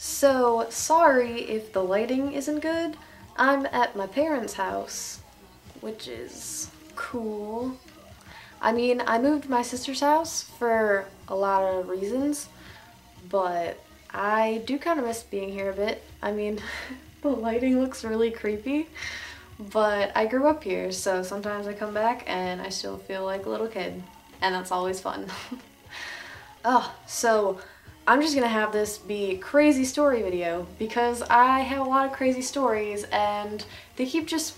So, sorry if the lighting isn't good. I'm at my parents' house, which is cool. I mean, I moved to my sister's house for a lot of reasons, but I do kind of miss being here a bit. I mean, the lighting looks really creepy, but I grew up here, so sometimes I come back and I still feel like a little kid, and that's always fun. So I'm just gonna have this be crazy story video because I have a lot of crazy stories and they keep just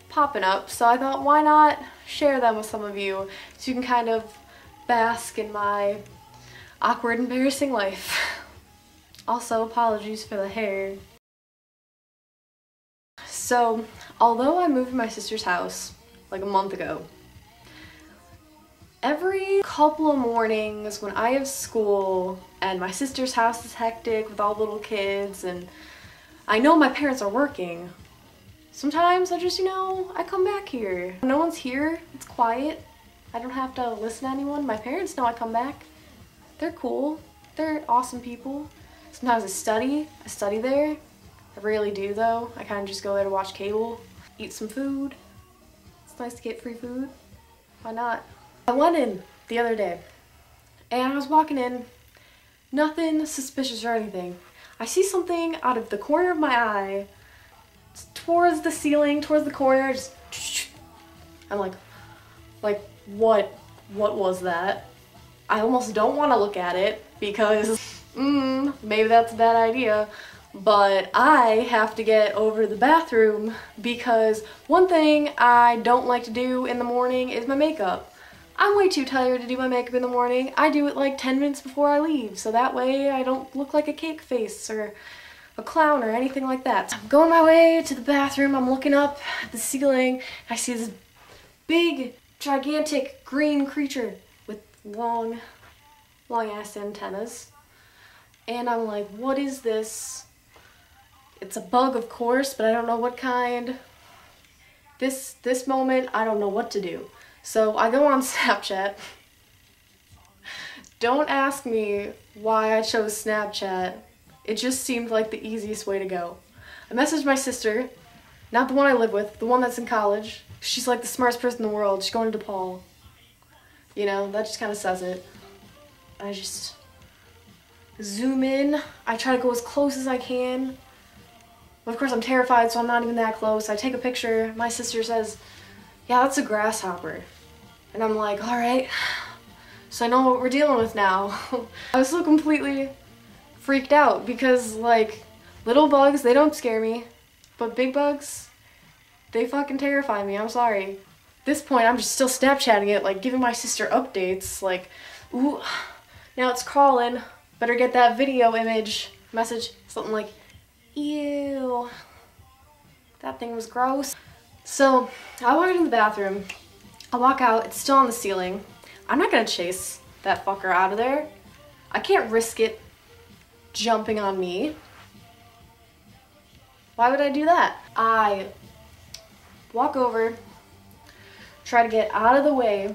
popping up, so I thought why not share them with some of you so you can kind of bask in my awkward, embarrassing life. Also, apologies for the hair. So, although I moved to my sister's house like a month ago, every couple of mornings when I have school and my sister's house is hectic with all the little kids and I know my parents are working, sometimes I just, I come back here. No one's here, it's quiet, I don't have to listen to anyone. My parents know I come back. They're cool, they're awesome people. Sometimes I study there. I rarely do though. I kind of just go there to watch cable, eat some food. It's nice to get free food. Why not? I went in the other day and I was walking in, nothing suspicious or anything. I see something out of the corner of my eye, towards the ceiling, towards the corner, just I'm like what was that? I almost don't want to look at it because maybe that's a bad idea. But I have to get over to the bathroom because one thing I don't like to do in the morning is my makeup. I'm way too tired to do my makeup in the morning. I do it like 10 minutes before I leave, so that way I don't look like a cake face or a clown or anything like that. I'm going my way to the bathroom, I'm looking up at the ceiling, I see this big, gigantic green creature with long ass antennas. And I'm like, what is this? It's a bug, of course, but I don't know what kind. This moment, I don't know what to do. So I go on Snapchat. Don't ask me why I chose Snapchat. It just seemed like the easiest way to go. I messaged my sister, not the one I live with, the one that's in college. She's like the smartest person in the world. She's going to DePaul. That just kind of says it. I just zoom in. I try to go as close as I can. Of course, I'm terrified, so I'm not even that close. I take a picture. My sister says, yeah, that's a grasshopper. And I'm like, all right. So I know what we're dealing with now. I was so completely freaked out because, little bugs, they don't scare me. But big bugs, they fucking terrify me. I'm sorry. At this point, I'm just still Snapchatting it, giving my sister updates. Ooh, now it's crawling. Better get that video image message. Something like, ew, that thing was gross. So I walk into the bathroom, I walk out, it's still on the ceiling. I'm not gonna chase that fucker out of there. I can't risk it jumping on me. Why would I do that? I walk over, try to get out of the way,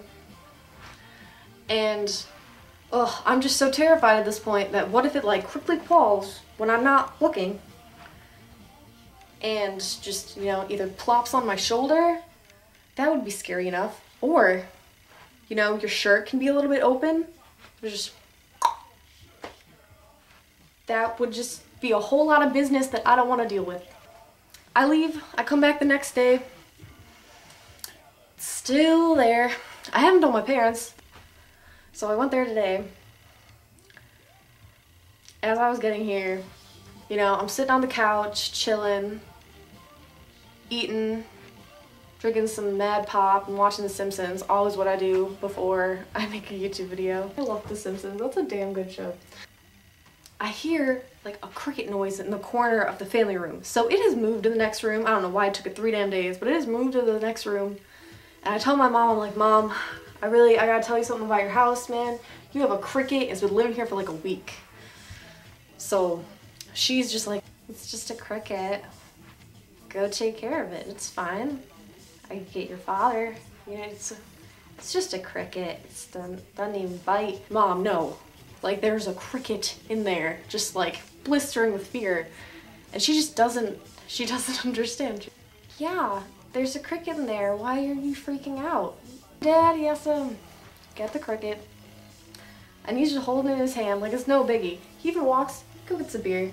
and I'm just so terrified at this point that what if it quickly crawls when I'm not looking and just, either plops on my shoulder? That would be scary enough. Or, your shirt can be a little bit open. That would just be a whole lot of business that I don't want to deal with. I leave, I come back the next day. It's still there. I haven't told my parents. So I went there today. As I was getting here, I'm sitting on the couch, chilling, eating, drinking some Mad Pop and watching The Simpsons. Always what I do before I make a YouTube video. I love The Simpsons. That's a damn good show. I hear a cricket noise in the corner of the family room. So it has moved to the next room. I don't know why it took it 3 damn days, but it has moved to the next room. And I tell my mom, I'm like, Mom, I gotta tell you something about your house, man. You have a cricket. It's been living here for a week. So she's just like, it's just a cricket. Go take care of it. It's fine. I can get your father. It's just a cricket. It doesn't even bite. Mom, no. There's a cricket in there. Just blistering with fear. And she doesn't understand. Yeah, there's a cricket in there. Why are you freaking out? Dad, he has to get the cricket. And he's just holding it in his hand like it's no biggie. He even walks, go get some beer.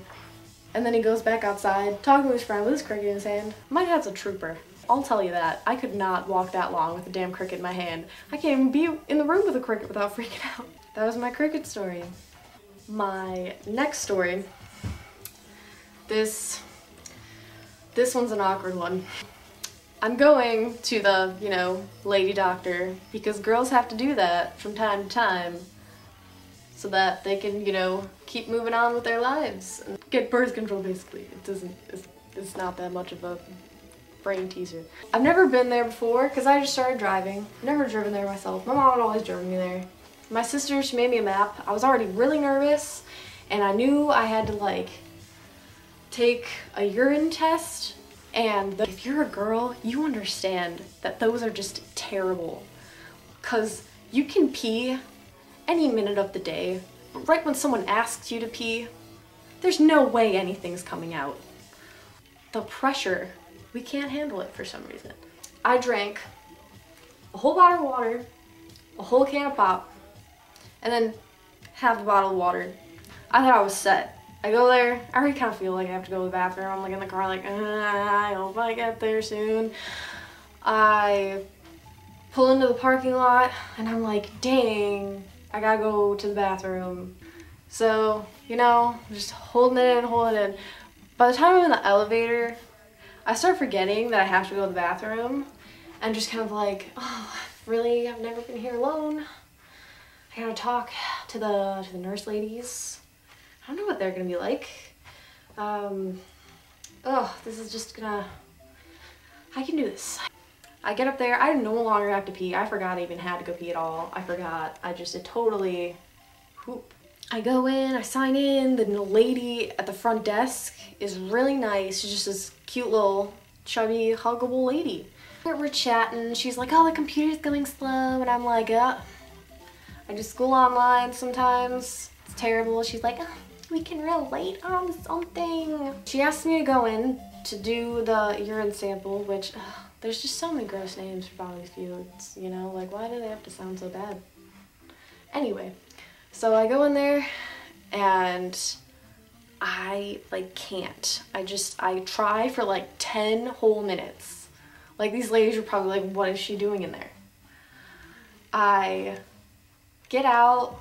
And then he goes back outside, talking to his friend with his cricket in his hand. My dad's a trooper. I'll tell you that. I could not walk that long with a damn cricket in my hand. I can't even be in the room with a cricket without freaking out. That was my cricket story. My next story, this one's an awkward one. I'm going to the, you know, lady doctor because girls have to do that from time to time so that they can, you know, keep moving on with their lives and get birth control basically. It's not that much of a brain teaser. I've never been there before because I just started driving. Never driven there myself. My mom had always driven me there. My sister, she made me a map. I was already really nervous and I knew I had to like take a urine test, and if you're a girl, you understand that those are just terrible because you can pee any minute of the day, but right when someone asks you to pee, there's no way anything's coming out. The pressure, we can't handle it for some reason. I drank a whole bottle of water, a whole can of pop, and then half the bottle of water. I thought I was set. I go there, I already kind of feel like I have to go to the bathroom. I'm like in the car like, I hope I get there soon. I pull into the parking lot and I'm like, dang, I gotta go to the bathroom. So, you know, just holding it in. By the time I'm in the elevator, I start forgetting that I have to go to the bathroom and just kind of like, oh, really? I've never been here alone. I gotta talk to the nurse ladies. I don't know what they're gonna be like. This is just gonna, I can do this. I get up there, I no longer have to pee. I forgot I even had to go pee at all. I forgot, it totally, whoop. I go in, I sign in, the lady at the front desk is really nice. She's just this cute little, chubby, huggable lady. We're chatting, she's like, oh, the computer's going slow, and I'm like, I do school online sometimes. It's terrible. She's like, oh, we can relate on something. She asked me to go in to do the urine sample, which there's just so many gross names for bodily fluids, you know, like why do they have to sound so bad? Anyway, so I go in there and I like can't. I try for like 10 whole minutes. Like these ladies are probably like, what is she doing in there? I get out.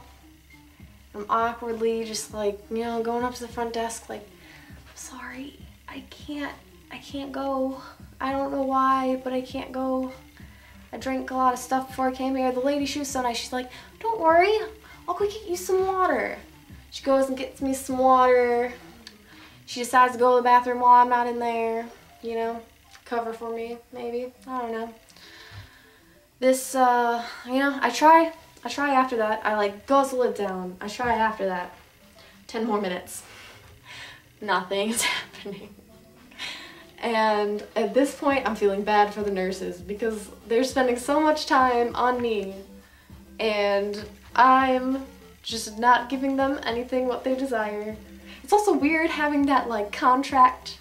I'm awkwardly just like, you know, going up to the front desk like, I'm sorry, I can't go. I don't know why, but I can't go. I drank a lot of stuff before I came here. The lady, she was so nice. She's like, don't worry, I'll go get you some water. She goes and gets me some water. She decides to go to the bathroom while I'm not in there, you know, cover for me, maybe. I don't know. This, you know, I try after that. I like guzzle it down. I try after that. 10 more minutes. Nothing's happening. And at this point, I'm feeling bad for the nurses because they're spending so much time on me and I'm just not giving them anything what they desire. It's also weird having that like contract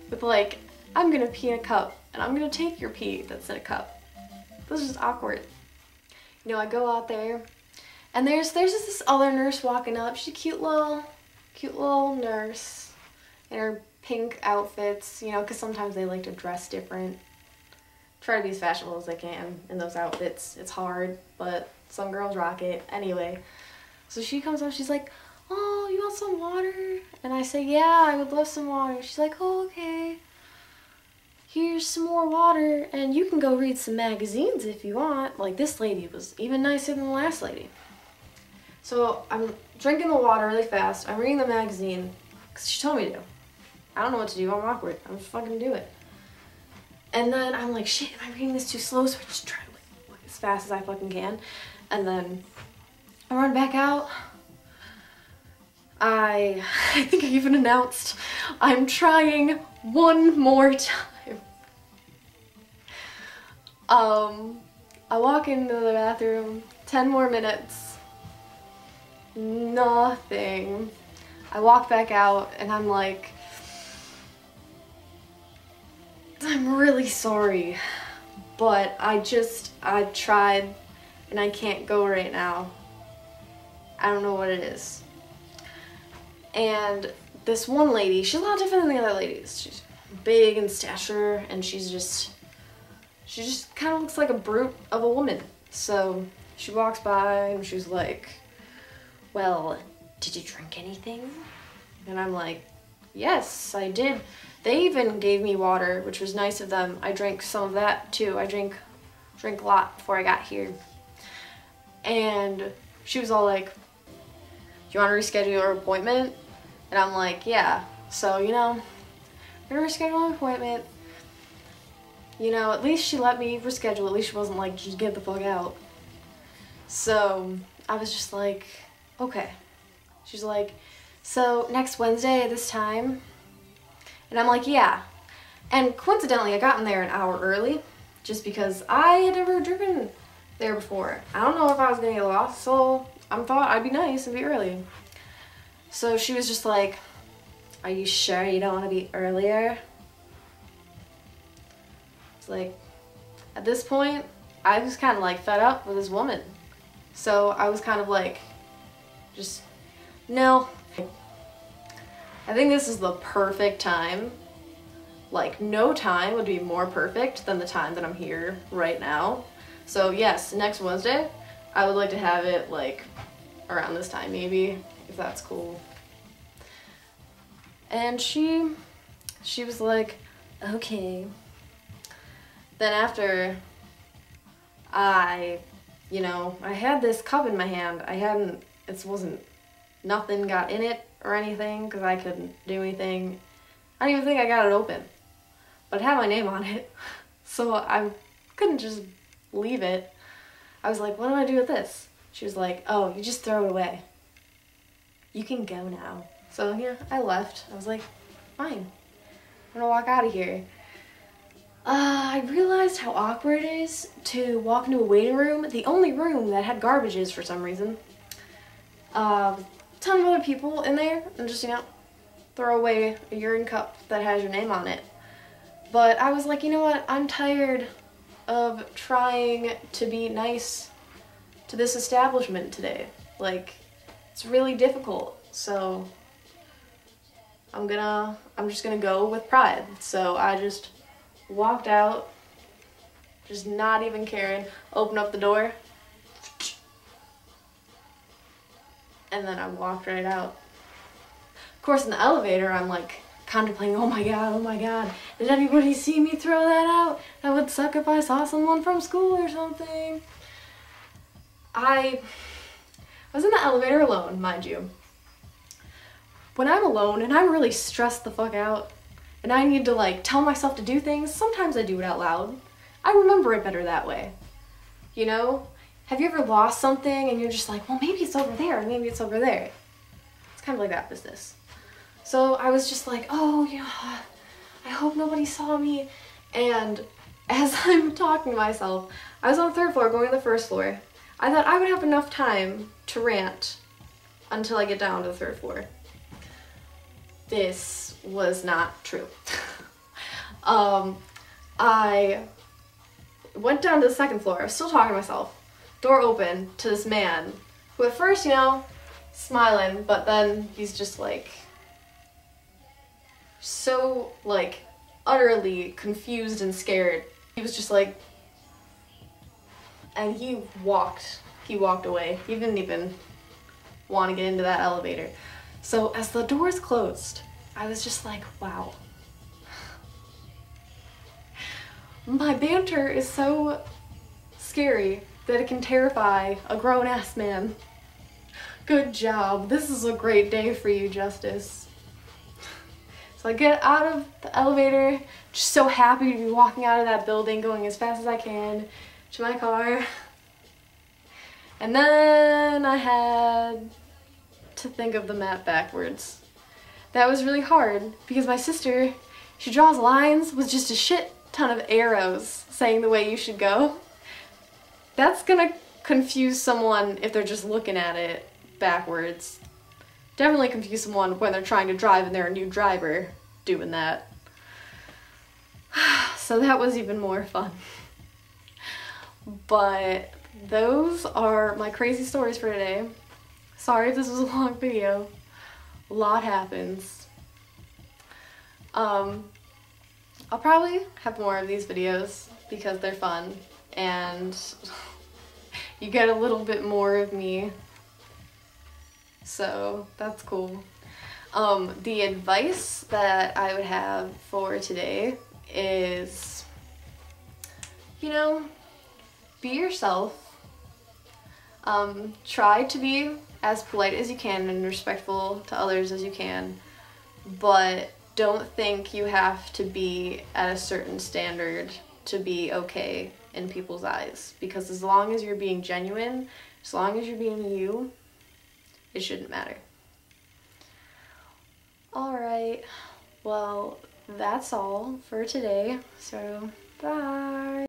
with like, I'm gonna pee in a cup and I'm gonna take your pee that's in a cup. This is just awkward. You know, I go out there and there's just this other nurse walking up. She's a cute little nurse in her pink outfits, you know, because sometimes they like to dress different. Try to be as fashionable as they can in those outfits. It's hard, but some girls rock it. Anyway, so she comes up, she's like, oh, you want some water? And I say, yeah, I would love some water. She's like, oh, okay. Here's some more water, and you can go read some magazines if you want. Like, this lady was even nicer than the last lady. So I'm drinking the water really fast. I'm reading the magazine, because she told me to. I don't know what to do. I'm awkward. I'm just fucking do it. And then I'm like, shit, am I reading this too slow? So I just try to like as fast as I fucking can. And then I run back out. I think I even announced I'm trying one more time. I walk into the bathroom, 10 more minutes, nothing. I walk back out and I'm like, I'm really sorry, but I tried and I can't go right now. I don't know what it is. And this one lady, she's a lot different than the other ladies. She's big in stature and she just kind of looks like a brute of a woman. So she walks by and she's like, well, did you drink anything? And I'm like, yes, I did. They even gave me water, which was nice of them. I drank some of that too. I drink a lot before I got here. And she was all like, do you want to reschedule your appointment? And I'm like, yeah. So, you know, I'm gonna reschedule my appointment. You know, at least she let me reschedule. At least she wasn't like, just get the fuck out. So I was just like, okay. She's like, so next Wednesday at this time? And I'm like, yeah. And coincidentally, I got in there an hour early just because I had never driven there before. I don't know if I was gonna get lost, so I thought I'd be nice and be early. So she was just like, are you sure you don't want to be earlier? It's like, at this point, I was kind of like fed up with this woman. So I was kind of like, just, no. I think this is the perfect time. Like, no time would be more perfect than the time that I'm here right now. So yes, next Wednesday, I would like to have it like around this time maybe, if that's cool. And she was like, okay. Then after I had this cup in my hand. Nothing got in it or anything because I couldn't do anything. I don't even think I got it open, but it had my name on it. So I couldn't just leave it. I was like, what do I do with this? She was like, oh, you just throw it away. You can go now. So yeah, I left. I was like, fine. I'm gonna walk out of here. I realized how awkward it is to walk into a waiting room, the only room that had garbages for some reason. Ton of other people in there, and just, throw away a urine cup that has your name on it. But I was like, you know what, I'm tired of trying to be nice to this establishment today. Like, it's really difficult, so I'm just gonna go with pride. So I just walked out, just not even caring, opened up the door, and then I walked right out. Of course, in the elevator, I'm like contemplating, oh my god, did anybody see me throw that out? That would suck if I saw someone from school or something. I was in the elevator alone, mind you. When I'm alone and I'm really stressed the fuck out and I need to like tell myself to do things, sometimes I do it out loud. I remember it better that way. You know? Have you ever lost something and you're just like, well, maybe it's over there, maybe it's over there. It's kind of like that business. So I was just like, oh, I hope nobody saw me. And as I'm talking to myself, I was on the 3rd floor going to the 1st floor. I thought I would have enough time to rant until I get down to the 3rd floor. This was not true. I went down to the 2nd floor. I was still talking to myself. Door open to this man who at first, smiling, but then he's just like so like utterly confused and scared. He was just like, and he walked away. He didn't even want to get into that elevator. So as the doors closed, I was just like, wow. My banter is so scary that it can terrify a grown-ass man. Good job. This is a great day for you, Justice. So I get out of the elevator, just so happy to be walking out of that building, going as fast as I can to my car. And then I had to think of the map backwards. That was really hard because my sister, she draws lines with just a shit ton of arrows saying the way you should go. That's gonna confuse someone if they're just looking at it backwards. definitely confuse someone when they're trying to drive and they're a new driver doing that. So that was even more fun. But those are my crazy stories for today. Sorry if this was a long video. A lot happens. I'll probably have more of these videos because they're fun and you get a little bit more of me. So that's cool. The advice that I would have for today is, you know, be yourself. Try to be as polite as you can and respectful to others as you can, but don't think you have to be at a certain standard to be okay in people's eyes, because as long as you're being genuine, as long as you're being you, it shouldn't matter. Alright, well, that's all for today, so bye!